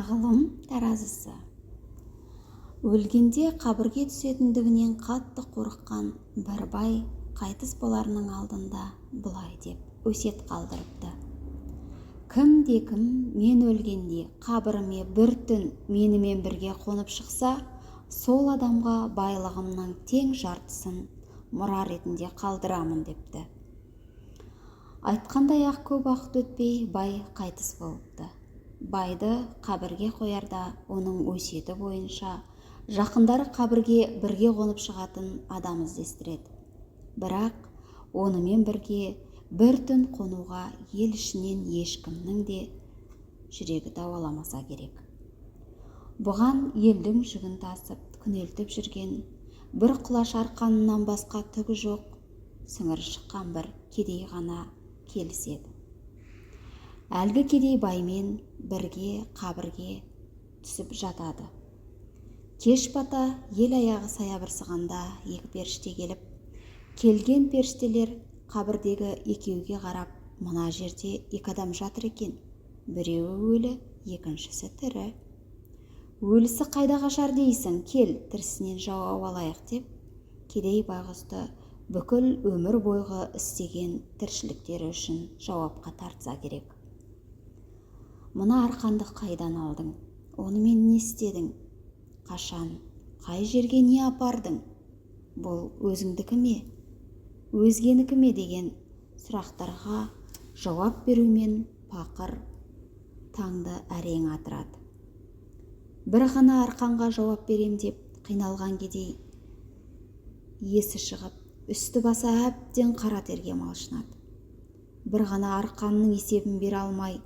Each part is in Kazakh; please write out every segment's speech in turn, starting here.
Тағылым таразысы. Өлгенде қабірге түсетіндігінен қатты қорыққан бір бай қайтыс боларының алдында бұлай деп өсиет қалдырыпты. Кім мен өлгенде қабіріме бір түн менімен бірге қонып шықса, сол адамға байлығымның тең жартысын мұра ретінде қалдырамын депті. Айтқандай ақ көп уақыт өтпей бай қайтыс болыпты. Байды қабірге қоярда оның өсиеті бойынша жақындары қабірге бірге қонып шығатын адам іздестіреді. Бірақ онымен бірге бір түн қонуға ел ішінен ешкімнің де жүрегі дауаламаса керек. Бұған елдің жүгін тасып күнелтіп жүрген бір құлаш арқанынан басқа түгі жоқ сіңірі шыққан бір кедей ғана келіседі. Әлгі кедей баймен бірге қабірге түсіп жатады. Кеш бата ел аяғы саябырсығанда екі періште келіп, келген періштелер қабірдегі екеуге қарап, мына жерде екі адам жатыр екен, біреуі өлі, екіншісі тірі. Өлісі қайда қашар дейсің, кел тірісінен жауап алайық деп, кедей байғұсты бүкіл өмір бойғы істеген тіршіліктері үшін жауапқа тартса керек. Мына арқанды қайдан алдың? Онымен не істедің? Қашан? Қай жерге не апардың? Бұл өзіңдікі ме? Өзгенікі ме деген сұрақтарға жауап берумен пақыр таңды әрең атырады. Бір ғана арқанға жауап берем деп қиналған кедей есі шығып, үсті баса әбден қара терге малшынады. Бір ғана арқанның есебін бере алмай,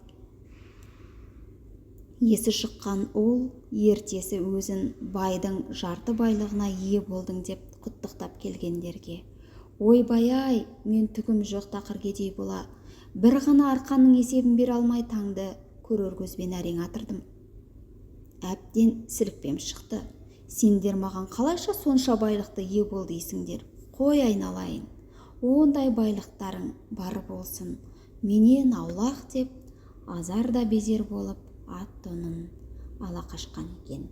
есі шыққан ол ертесі өзін байдың жарты байлығына ие болдың деп құттықтап келгендерге: ойбай-ай, мен түгім жоқ тақыр кедей бола, бір ғана арқанның есебін бере алмай таңды көрер көзбен әрең атырдым. Әбден сілікпем шықты. Сендер маған қалайша сонша байлықты ие бол дейсіңдер? Қой айналайын, ондай байлықтарың бар болсын, менен аулақ деп азар да безер болып ат тонын ала қашқан екен.